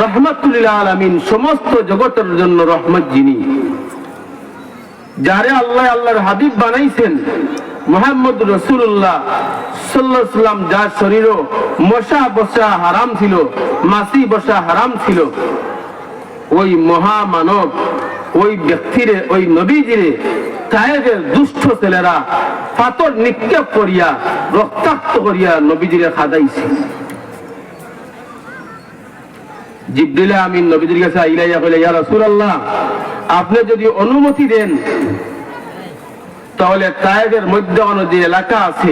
রহমাতুল লিল আলামিন, সমস্ত জগতের জন্য রহমত যিনি, যারে আল্লাহ আল্লাহর হাবিব বানাইছেন, মুহাম্মদ রাসূলুল্লাহ সাল্লাল্লাহু আলাইহি ওয়াসাল্লাম, যার শরীরও মশা বসা হারাম ছিল, মাছি বসা হারাম ছিল, ওই মহামানব, ওই ব্যক্তিরে, ওই নবীজিরে তায়েফের দুষ্ট ছেলেরা পাথর নিক্ষেপ করিয়া রক্তাক্ত করিয়া নবীজিরে খাদাইছে। জিবরিল আমিন নবীজির কাছে আইলাইয়া কইলে, ইয়া রাসূলুল্লাহ, আপনি যদি অনুমতি দেন তাহলে তায়েফের মধ্যখানে যে এলাকা আছে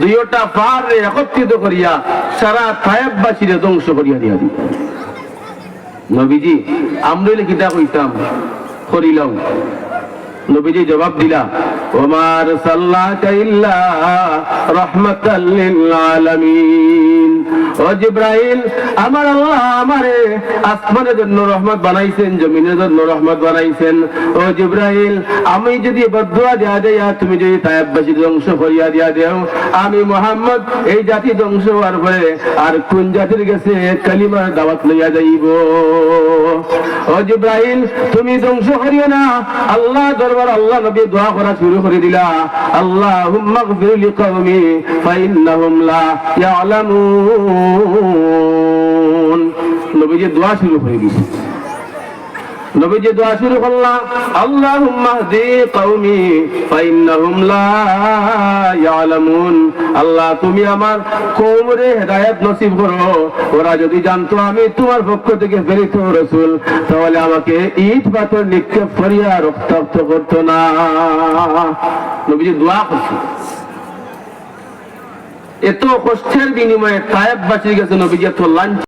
দুইটা পাহাড়ে একত্রিত করিয়া সারা তায়েফবাসীরে ধ্বংস করিয়া দিয়া দিই। নবীজি, আমরা কিতা কইতাম, করিলাম। নবীজি জবাব দিলা, ওমা আরসালনাকা ইল্লা রাহমাতাল লিল আলামিন। ও জিবরাইল, আমার আল্লাহ আমারে আসমানের জন্য রহমত বানাইছেন, জমিনের জন্য রহমত বানাইছেন। ও জিবরাইল, আমি যদি বদদুয়া দিয়া দেই, তুমি যদি তায়েফবাসী ধ্বংস করিয়া দিয়া দেও, আমি মুহাম্মদ এই জাতি ধ্বংস হওয়ার পরে আর কোন জাতির কাছে কালিমার দাওয়াত লইয়া যাইব? ও জিবরাইল, তুমি ধ্বংস করিও না। আল্লাহ দরবার আল্লাহ নবী দোয়া করা শুরু করে দিলা, আল্লাহুম্মা গফির লিকওমি ফাইন্নাহুম লা ইয়ালামুন। নবীজি দোয়া শুরু করে দিয়েছে। নবীজি দোয়া শুরু করলাম, আল্লাহুম্মা হদি কওমি ফাইন্নাহুম লা ইয়ালামুন। আল্লাহ, তুমি আমার কওমরে হেদায়েত নসিব করো, ওরা যদি জানতো আমি তোমার পক্ষ থেকে প্রেরিত রাসূল, তাহলে আমাকে ইট পাথর নিক্ষেপ করিয়া রক্তাক্ত করতো না। নবীজি দোয়া করছে। এত কষ্টের বিনিময়ে তায়েফবাসীর কাছে নবীজি এত লাঞ্ছনা